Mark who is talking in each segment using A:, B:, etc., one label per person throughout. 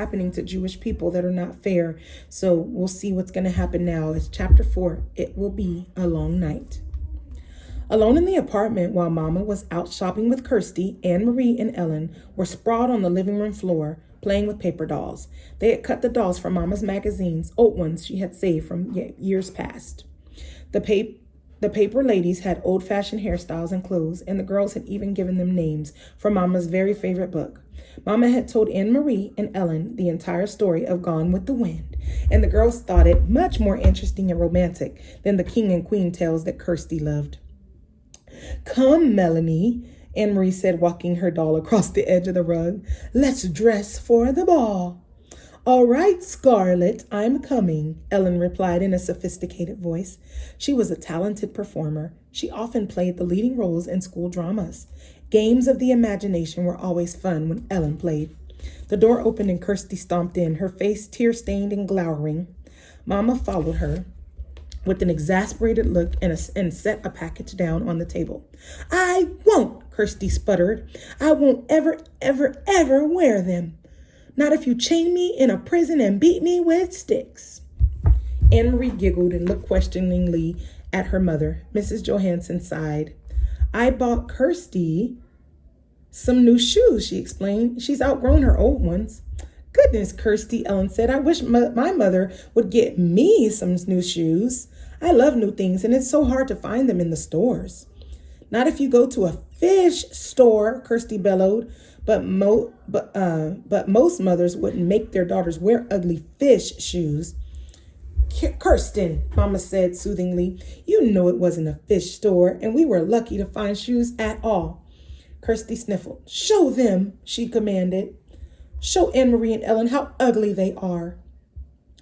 A: happening to Jewish people that are not fair. So we'll see what's going to happen now. It's chapter 4. It will be a long night. Alone in the apartment while Mama was out shopping with Kirsty, Anne Marie and Ellen were sprawled on the living room floor, playing with paper dolls. They had cut the dolls from Mama's magazines, old ones she had saved from years past. The paper ladies had old-fashioned hairstyles and clothes, and the girls had even given them names from Mama's very favorite book. Mama had told Anne Marie and Ellen the entire story of Gone with the Wind, and the girls thought it much more interesting and romantic than the king and queen tales that Kirsty loved. "Come, Melanie," Anne Marie said, walking her doll across the edge of the rug. "Let's dress for the ball." "All right, Scarlett, I'm coming," Ellen replied in a sophisticated voice. She was a talented performer. She often played the leading roles in school dramas. Games of the imagination were always fun when Ellen played. The door opened and Kirsty stomped in, her face tear-stained and glowering. Mama followed her with an exasperated look and set a package down on the table. "I won't," Kirsty sputtered. "I won't ever, ever, ever wear them. Not if you chain me in a prison and beat me with sticks." Anne Marie giggled and looked questioningly at her mother. Mrs. Johansson sighed. "I bought Kirsty some new shoes," she explained. "She's outgrown her old ones." "Goodness, Kirsty," Ellen said. "I wish my mother would get me some new shoes. I love new things, and it's so hard to find them in the stores." "Not if you go to a fish store," Kirsty bellowed. But most mothers wouldn't make their daughters wear ugly fish shoes." "Kirsten," Mama said soothingly, "you know it wasn't a fish store, and we were lucky to find shoes at all." Kirsty sniffled. "Show them," she commanded. "Show Anne Marie and Ellen how ugly they are."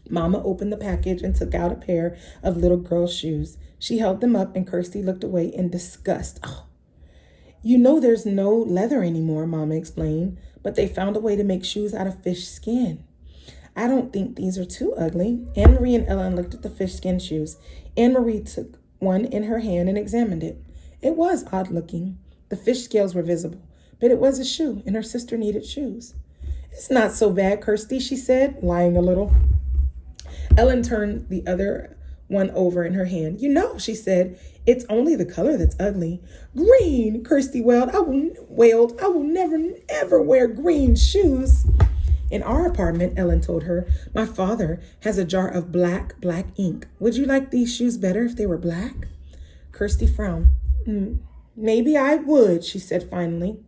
A: Mama opened the package and took out a pair of little girl shoes. She held them up, and Kirsty looked away in disgust. "Oh, you know there's no leather anymore," Mama explained, "but they found a way to make shoes out of fish skin. I don't think these are too ugly." Anne Marie and Ellen looked at the fish skin shoes. Anne Marie took one in her hand and examined it. It was odd looking. The fish scales were visible, but it was a shoe, and her sister needed shoes. "It's not so bad, Kirsty," she said, lying a little. Ellen turned the other one over in her hand. "You know," she said, "it's only the color that's ugly." "Green!" Kirsty wailed. I will never, ever wear green shoes." "In our apartment," Ellen told her, "my father has a jar of black ink. Would you like these shoes better if they were black?" Kirsty frowned. "Maybe I would," she said finally.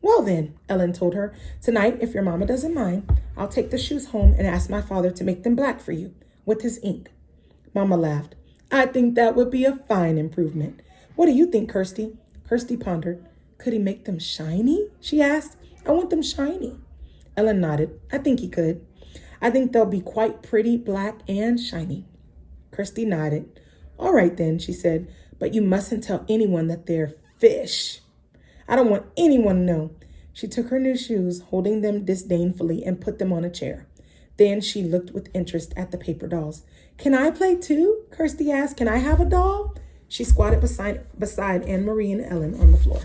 A: "Well then," Ellen told her, "tonight, if your mama doesn't mind, I'll take the shoes home and ask my father to make them black for you with his ink." Mama laughed. "I think that would be a fine improvement. What do you think, Kirsty?" Kirsty pondered. "Could he make them shiny?" she asked. "I want them shiny." Ellen nodded. "I think he could. I think they'll be quite pretty, black and shiny." Kirsty nodded. "All right then," she said, "but you mustn't tell anyone that they're fish. I don't want anyone to know." She took her new shoes, holding them disdainfully, and put them on a chair. Then she looked with interest at the paper dolls. "Can I play too?" Kirsty asked. "Can I have a doll?" She squatted beside Anne Marie and Ellen on the floor.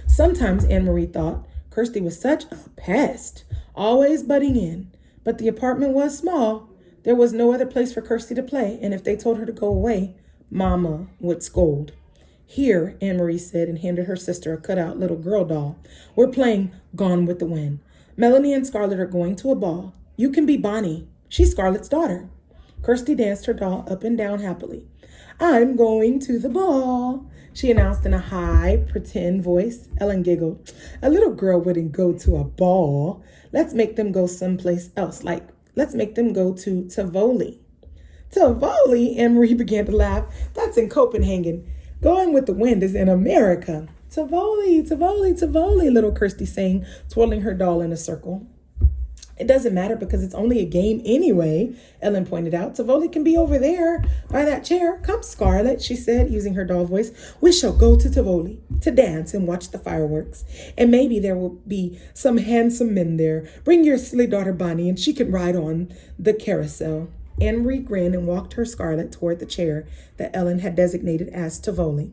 A: Sometimes Anne Marie thought Kirsty was such a pest, always butting in. But the apartment was small. There was no other place for Kirsty to play, and if they told her to go away, Mama would scold. "Here," Anne Marie said, and handed her sister a cutout little girl doll. "We're playing Gone with the Wind. Melanie and Scarlett are going to a ball. You can be Bonnie. She's Scarlett's daughter." Kirsty danced her doll up and down happily. "I'm going to the ball," she announced in a high, pretend voice. Ellen giggled. "A little girl wouldn't go to a ball. Let's make them go someplace else, let's make them go to Tivoli." "Tivoli?" Anne Marie began to laugh. "That's in Copenhagen. Going with the Wind is in America." "Tivoli, Tivoli, Tivoli," little Kirsty sang, twirling her doll in a circle. "It doesn't matter because it's only a game anyway," Ellen pointed out. "Tivoli can be over there by that chair. Come, Scarlett," she said, using her doll voice. "We shall go to Tivoli to dance and watch the fireworks. And maybe there will be some handsome men there. Bring your silly daughter Bonnie and she can ride on the carousel." Anne Marie grinned and walked her Scarlett toward the chair that Ellen had designated as Tivoli.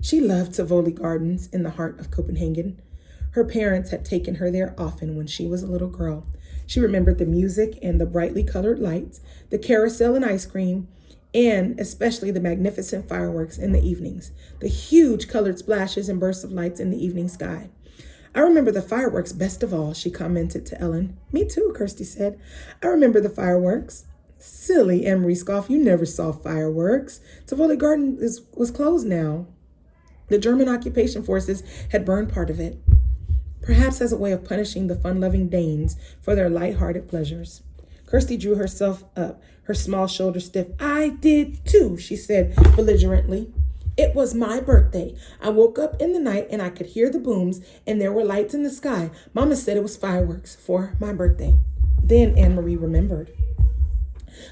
A: She loved Tivoli Gardens in the heart of Copenhagen. Her parents had taken her there often when she was a little girl. She remembered the music and the brightly colored lights, the carousel and ice cream, and especially the magnificent fireworks in the evenings, the huge colored splashes and bursts of lights in the evening sky. I remember the fireworks best of all, she commented to Ellen. Me too, Kirsty said. I remember the fireworks. Silly, Emery scoffed. You never saw fireworks. Tivoli Garden was closed now. The German occupation forces had burned part of it, perhaps as a way of punishing the fun-loving Danes for their light-hearted pleasures. Kirsty drew herself up, her small shoulders stiff. I did too, she said belligerently. It was my birthday. I woke up in the night and I could hear the booms and there were lights in the sky. Mama said it was fireworks for my birthday. Then Anne-Marie remembered.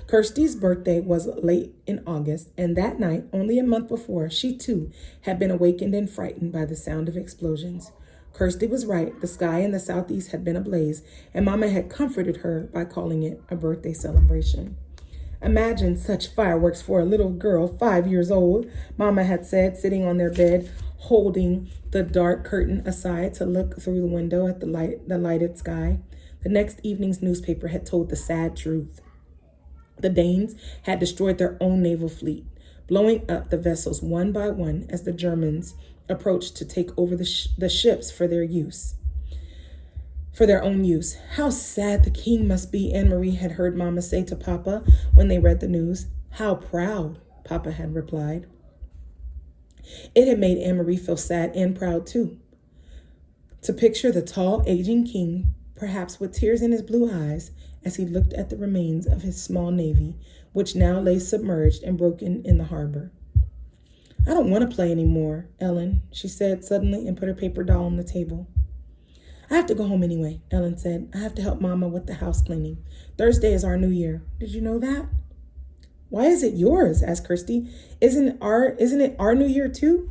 A: Kirsty's birthday was late in August, and that night, only a month before, she too had been awakened and frightened by the sound of explosions. Kirsty was right. The sky in the southeast had been ablaze, and Mama had comforted her by calling it a birthday celebration. Imagine such fireworks for a little girl 5 years old, Mama had said, sitting on their bed, holding the dark curtain aside to look through the window at the lighted sky. The next evening's newspaper had told the sad truth. The Danes had destroyed their own naval fleet, blowing up the vessels one by one as the Germans approached to take over the ships for their own use. How sad the king must be, Anne-Marie had heard Mama say to Papa when they read the news. How proud, Papa had replied. It had made Anne-Marie feel sad and proud too. To picture the tall, aging king, perhaps with tears in his blue eyes, as he looked at the remains of his small navy, which now lay submerged and broken in the harbor. I don't want to play anymore, Ellen, she said suddenly and put her paper doll on the table. I have to go home anyway, Ellen said. I have to help Mama with the house cleaning. Thursday is our new year. Did you know that? Why is it yours? Asked Kirsty. Isn't it our new year too?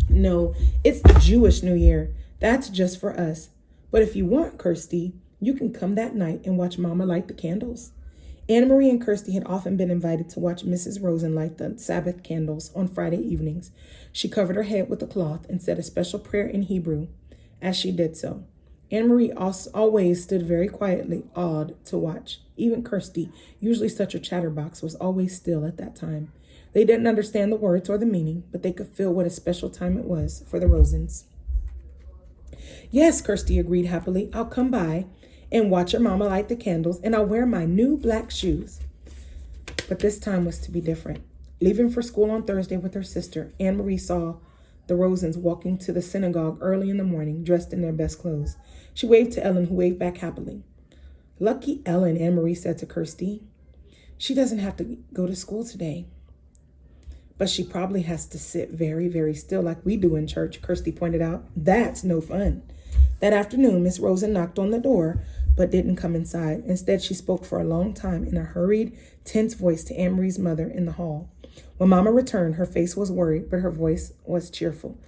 A: No, it's the Jewish New Year. That's just for us. But if you want, Kirsty, you can come that night and watch Mama light the candles. Anne-Marie and Kirsty had often been invited to watch Mrs. Rosen light the Sabbath candles on Friday evenings. She covered her head with a cloth and said a special prayer in Hebrew as she did so. Anne-Marie always stood very quietly, awed to watch. Even Kirsty, usually such a chatterbox, was always still at that time. They didn't understand the words or the meaning, but they could feel what a special time it was for the Rosens. Yes, Kirsty agreed happily. I'll come by and watch your Mama light the candles, and I'll wear my new black shoes. But this time was to be different. Leaving for school on Thursday with her sister, Anne-Marie saw the Rosens walking to the synagogue early in the morning, dressed in their best clothes. She waved to Ellen, who waved back happily. Lucky Ellen, Anne-Marie said to Kirsty. She doesn't have to go to school today. But she probably has to sit very, very still like we do in church, Kirsty pointed out. That's no fun. That afternoon, Miss Rosen knocked on the door, but didn't come inside. Instead, she spoke for a long time in a hurried, tense voice to Anne-Marie's mother in the hall. When Mama returned, her face was worried, but her voice was cheerful.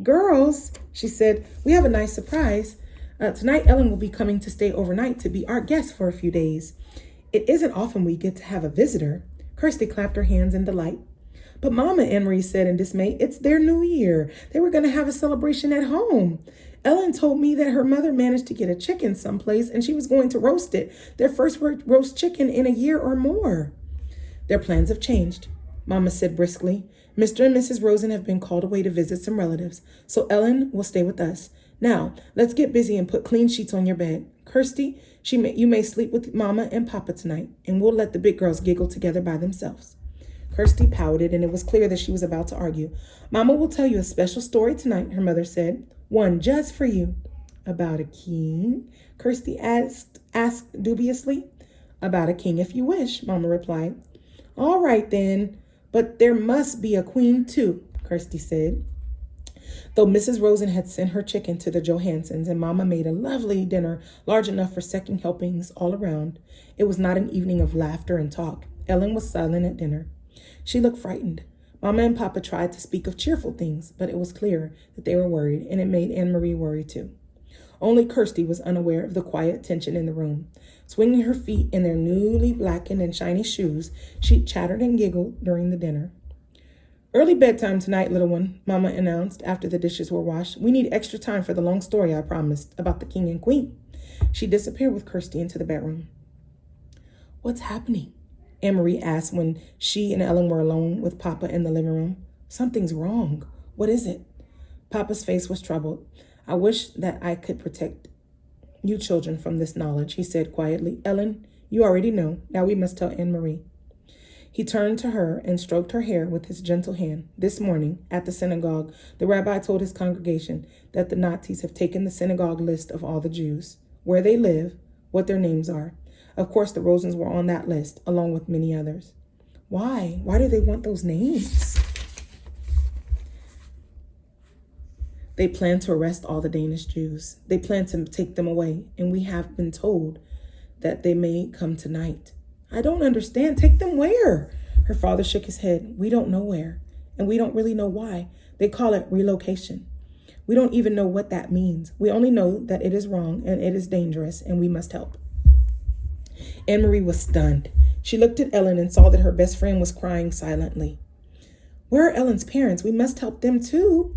A: Girls, she said, we have a nice surprise. Tonight, Ellen will be coming to stay overnight to be our guest for a few days. It isn't often we get to have a visitor. Kirsty clapped her hands in delight. But Mama, Anne-Marie said in dismay, it's their new year. They were going to have a celebration at home. Ellen told me that her mother managed to get a chicken someplace and she was going to roast it, their first roast chicken in a year or more. Their plans have changed, Mama said briskly. Mr. and Mrs. Rosen have been called away to visit some relatives, so Ellen will stay with us. Now, let's get busy and put clean sheets on your bed. Kirsty, you may sleep with Mama and Papa tonight, and we'll let the big girls giggle together by themselves. Kirsty pouted, and it was clear that she was about to argue. Mama will tell you a special story tonight, her mother said. One just for you. About a king? Kirsty asked dubiously. About a king if you wish, Mama replied. All right then, but there must be a queen too, Kirsty said. Though Mrs. Rosen had sent her chicken to the Johansons and Mama made a lovely dinner large enough for second helpings all around, it was not an evening of laughter and talk. Ellen was silent at dinner. She looked frightened. Mama and Papa tried to speak of cheerful things, but it was clear that they were worried, and it made Anne-Marie worry too. Only Kirsty was unaware of the quiet tension in the room. Swinging her feet in their newly blackened and shiny shoes, she chattered and giggled during the dinner. Early bedtime tonight, little one, Mama announced after the dishes were washed. We need extra time for the long story I promised about the king and queen. She disappeared with Kirsty into the bedroom. What's happening? Anne-Marie asked when she and Ellen were alone with Papa in the living room. Something's wrong. What is it? Papa's face was troubled. I wish that I could protect you children from this knowledge, he said quietly. Ellen, you already know. Now we must tell Anne-Marie. He turned to her and stroked her hair with his gentle hand. This morning, at the synagogue, the rabbi told his congregation that the Nazis have taken the synagogue list of all the Jews, where they live, what their names are. Of course, the Rosens were on that list, along with many others. Why? Why do they want those names? They plan to arrest all the Danish Jews. They plan to take them away, and we have been told that they may come tonight. I don't understand. Take them where? Her father shook his head. We don't know where, and we don't really know why. They call it relocation. We don't even know what that means. We only know that it is wrong, and it is dangerous, and we must help. Anne-Marie was stunned. She looked at Ellen and saw that her best friend was crying silently. Where are Ellen's parents? We must help them too.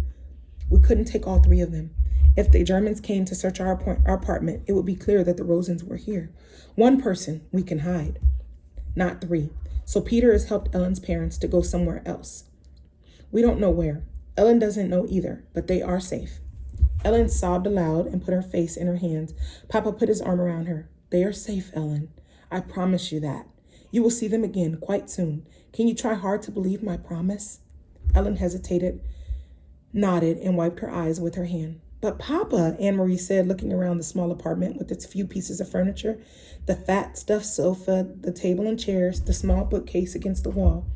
A: We couldn't take all three of them. If the Germans came to search our apartment, it would be clear that the Rosens were here. One person we can hide, not three. So Peter has helped Ellen's parents to go somewhere else. We don't know where. Ellen doesn't know either, but they are safe. Ellen sobbed aloud and put her face in her hands. Papa put his arm around her. They are safe, Ellen. I promise you that. You will see them again quite soon. Can you try hard to believe my promise? Ellen hesitated, nodded, and wiped her eyes with her hand. But Papa, Anne-Marie said, looking around the small apartment with its few pieces of furniture, the fat stuffed sofa, the table and chairs, the small bookcase against the wall.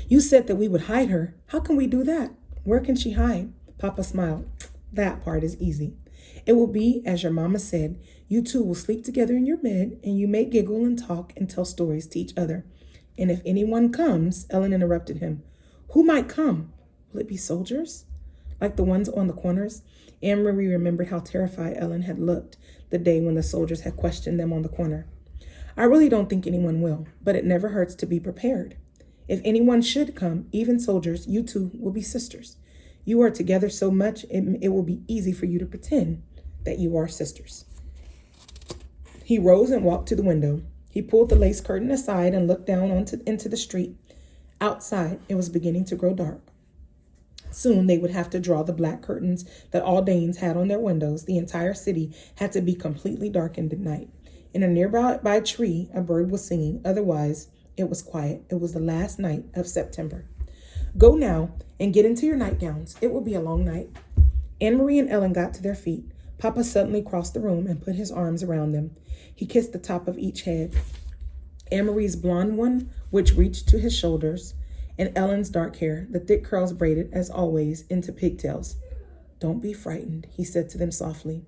A: You said that we would hide her. How can we do that? Where can she hide? Papa smiled. That part is easy. It will be, as your mama said, you two will sleep together in your bed, and you may giggle and talk and tell stories to each other. And if anyone comes, Ellen interrupted him. Who might come? Will it be soldiers? Like the ones on the corners? Anne-Marie remembered how terrified Ellen had looked the day when the soldiers had questioned them on the corner. I really don't think anyone will, but it never hurts to be prepared. If anyone should come, even soldiers, you two will be sisters. You are together so much, it will be easy for you to pretend that you are sisters. He rose and walked to the window. He pulled the lace curtain aside and looked down into the street. Outside, it was beginning to grow dark. Soon they would have to draw the black curtains that all Danes had on their windows. The entire city had to be completely darkened at night. In a nearby tree, a bird was singing. Otherwise, it was quiet. It was the last night of September. Go now and get into your nightgowns. It will be a long night. Anne-Marie and Ellen got to their feet. Papa suddenly crossed the room and put his arms around them. He kissed the top of each head. Anne-Marie's blonde one, which reached to his shoulders, and Ellen's dark hair, the thick curls braided, as always, into pigtails. Don't be frightened, he said to them softly.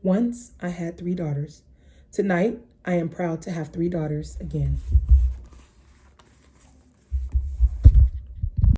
A: Once I had 3 daughters. Tonight, I am proud to have 3 daughters again.